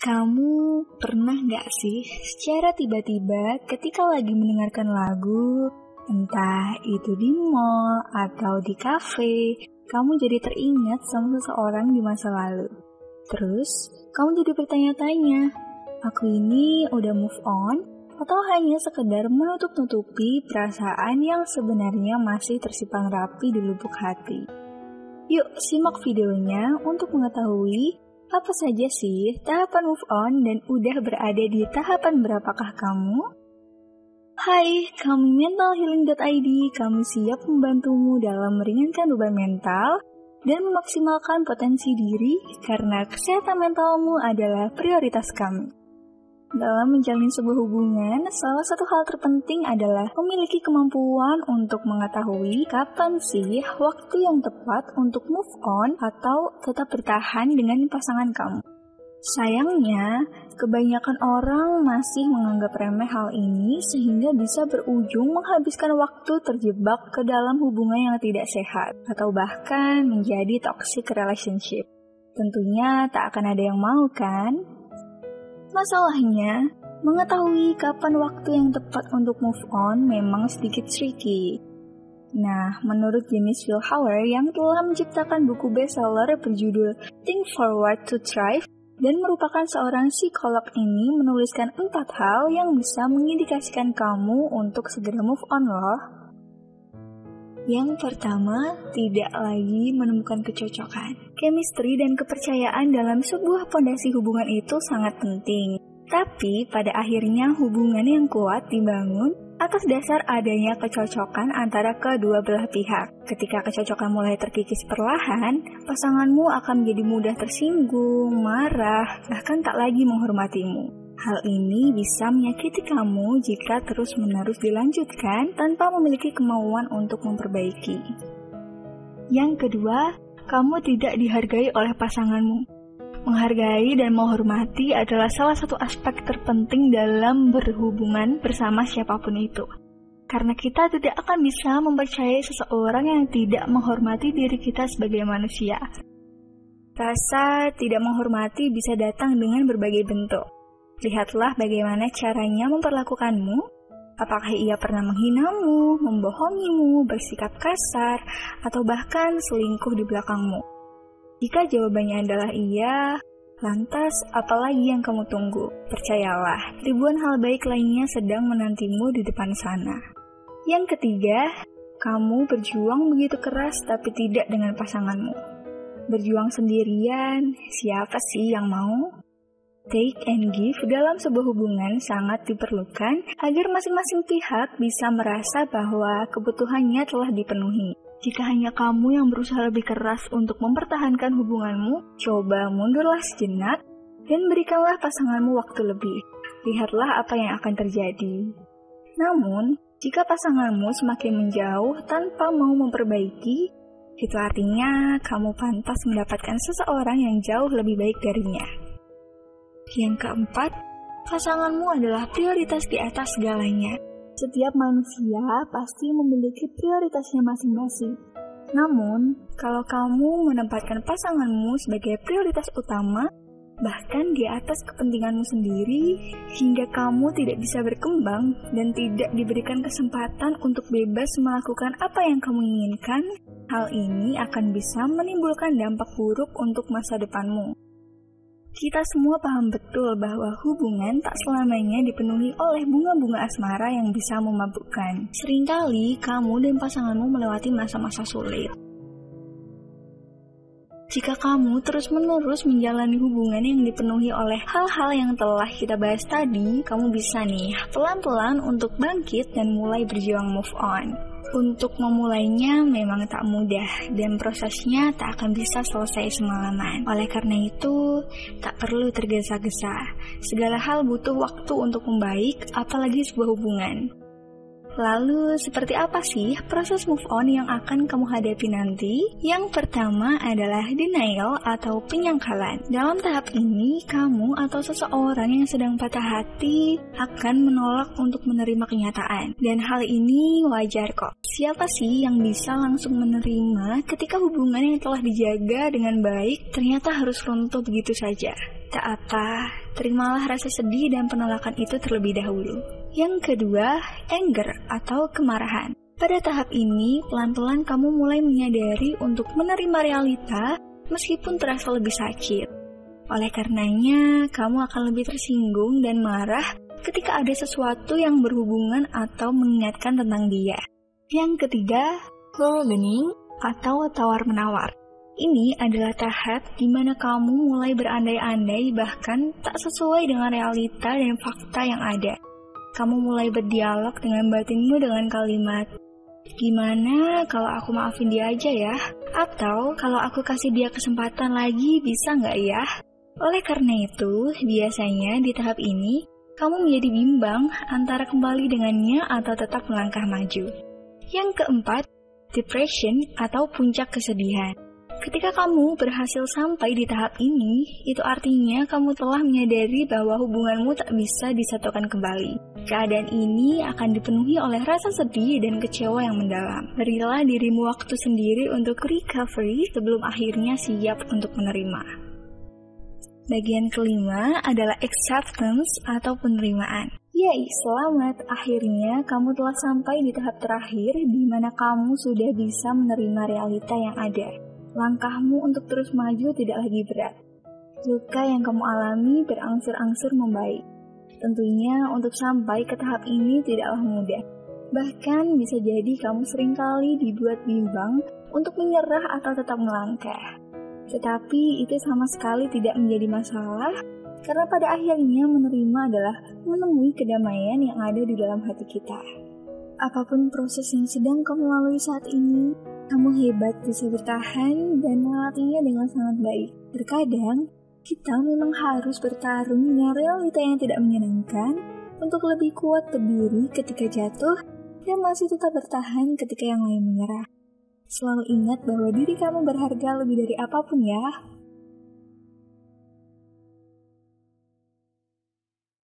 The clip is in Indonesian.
Kamu pernah gak sih secara tiba-tiba ketika lagi mendengarkan lagu, entah itu di mall atau di kafe, kamu jadi teringat sama seseorang di masa lalu. Terus, kamu jadi bertanya-tanya, aku ini udah move on atau hanya sekedar menutup-nutupi perasaan yang sebenarnya masih tersimpan rapi di lubuk hati. Yuk simak videonya untuk mengetahui apa saja sih tahapan move on dan udah berada di tahapan berapakah kamu? Hai, kami mentalhealing.id, kami siap membantumu dalam meringankan beban mental dan memaksimalkan potensi diri karena kesehatan mentalmu adalah prioritas kami. Dalam menjalin sebuah hubungan, salah satu hal terpenting adalah memiliki kemampuan untuk mengetahui kapan sih waktu yang tepat untuk move on atau tetap bertahan dengan pasangan kamu. Sayangnya, kebanyakan orang masih menganggap remeh hal ini sehingga bisa berujung menghabiskan waktu terjebak ke dalam hubungan yang tidak sehat atau bahkan menjadi toxic relationship. Tentunya tak akan ada yang mau kan? Masalahnya, mengetahui kapan waktu yang tepat untuk move on memang sedikit tricky. Nah, menurut Dennis Wilhauer yang telah menciptakan buku bestseller berjudul Think Forward to Thrive dan merupakan seorang psikolog ini menuliskan 4 hal yang bisa mengindikasikan kamu untuk segera move on loh. Yang pertama, tidak lagi menemukan kecocokan. Chemistry dan kepercayaan dalam sebuah pondasi hubungan itu sangat penting. Tapi pada akhirnya hubungan yang kuat dibangun atas dasar adanya kecocokan antara kedua belah pihak. Ketika kecocokan mulai terkikis perlahan, pasanganmu akan menjadi mudah tersinggung, marah, bahkan tak lagi menghormatimu. Hal ini bisa menyakiti kamu jika terus-menerus dilanjutkan tanpa memiliki kemauan untuk memperbaiki. Yang kedua, kamu tidak dihargai oleh pasanganmu. Menghargai dan menghormati adalah salah satu aspek terpenting dalam berhubungan bersama siapapun itu. Karena kita tidak akan bisa mempercayai seseorang yang tidak menghormati diri kita sebagai manusia. Rasa tidak menghormati bisa datang dengan berbagai bentuk. Lihatlah bagaimana caranya memperlakukanmu. Apakah ia pernah menghinamu, membohongimu, bersikap kasar, atau bahkan selingkuh di belakangmu? Jika jawabannya adalah iya, lantas apalagi yang kamu tunggu? Percayalah, ribuan hal baik lainnya sedang menantimu di depan sana. Yang ketiga, kamu berjuang begitu keras tapi tidak dengan pasanganmu. Berjuang sendirian, siapa sih yang mau? Take and give dalam sebuah hubungan sangat diperlukan agar masing-masing pihak bisa merasa bahwa kebutuhannya telah dipenuhi. Jika hanya kamu yang berusaha lebih keras untuk mempertahankan hubunganmu, coba mundurlah sejenak dan berikanlah pasanganmu waktu lebih. Lihatlah apa yang akan terjadi. Namun, jika pasanganmu semakin menjauh tanpa mau memperbaiki, itu artinya kamu pantas mendapatkan seseorang yang jauh lebih baik darinya. Yang keempat, pasanganmu adalah prioritas di atas segalanya. Setiap manusia pasti memiliki prioritasnya masing-masing. Namun, kalau kamu menempatkan pasanganmu sebagai prioritas utama, bahkan di atas kepentinganmu sendiri, hingga kamu tidak bisa berkembang dan tidak diberikan kesempatan untuk bebas melakukan apa yang kamu inginkan, hal ini akan bisa menimbulkan dampak buruk untuk masa depanmu. Kita semua paham betul bahwa hubungan tak selamanya dipenuhi oleh bunga-bunga asmara yang bisa memabukkan. Seringkali kamu dan pasanganmu melewati masa-masa sulit. Jika kamu terus-menerus menjalani hubungan yang dipenuhi oleh hal-hal yang telah kita bahas tadi, kamu bisa nih pelan-pelan untuk bangkit dan mulai berjuang move on. Untuk memulainya memang tak mudah dan prosesnya tak akan bisa selesai semalaman. Oleh karena itu, tak perlu tergesa-gesa. Segala hal butuh waktu untuk membaik, apalagi sebuah hubungan. Lalu, seperti apa sih proses move on yang akan kamu hadapi nanti? Yang pertama adalah denial atau penyangkalan. Dalam tahap ini, kamu atau seseorang yang sedang patah hati akan menolak untuk menerima kenyataan. Dan hal ini wajar kok. Siapa sih yang bisa langsung menerima ketika hubungan yang telah dijaga dengan baik ternyata harus runtuh begitu saja? Tak apa, terimalah rasa sedih dan penolakan itu terlebih dahulu. Yang kedua, anger atau kemarahan. Pada tahap ini, pelan-pelan kamu mulai menyadari untuk menerima realita meskipun terasa lebih sakit. Oleh karenanya, kamu akan lebih tersinggung dan marah ketika ada sesuatu yang berhubungan atau mengingatkan tentang dia. Yang ketiga, bargaining atau tawar-menawar. Ini adalah tahap di mana kamu mulai berandai-andai bahkan tak sesuai dengan realita dan fakta yang ada. Kamu mulai berdialog dengan batinmu dengan kalimat, "Gimana kalau aku maafin dia aja ya?" Atau, "Kalau aku kasih dia kesempatan lagi bisa nggak ya?" Oleh karena itu, biasanya di tahap ini, kamu menjadi bimbang antara kembali dengannya atau tetap melangkah maju. Yang keempat, depression atau puncak kesedihan. Ketika kamu berhasil sampai di tahap ini, itu artinya kamu telah menyadari bahwa hubunganmu tak bisa disatukan kembali. Keadaan ini akan dipenuhi oleh rasa sedih dan kecewa yang mendalam. Berilah dirimu waktu sendiri untuk recovery sebelum akhirnya siap untuk menerima. Bagian kelima adalah acceptance atau penerimaan. Yai, selamat, akhirnya kamu telah sampai di tahap terakhir di mana kamu sudah bisa menerima realita yang ada. Langkahmu untuk terus maju tidak lagi berat. Luka yang kamu alami berangsur-angsur membaik. Tentunya untuk sampai ke tahap ini tidaklah mudah. Bahkan bisa jadi kamu seringkali dibuat bimbang untuk menyerah atau tetap melangkah. Tetapi itu sama sekali tidak menjadi masalah, karena pada akhirnya menerima adalah menemui kedamaian yang ada di dalam hati kita. Apapun proses yang sedang kamu lalui saat ini, kamu hebat bisa bertahan dan melewatinya dengan sangat baik. Terkadang, kita memang harus bertarung dengan realita yang tidak menyenangkan untuk lebih kuat berdiri ketika jatuh dan masih tetap bertahan ketika yang lain menyerah. Selalu ingat bahwa diri kamu berharga lebih dari apapun ya.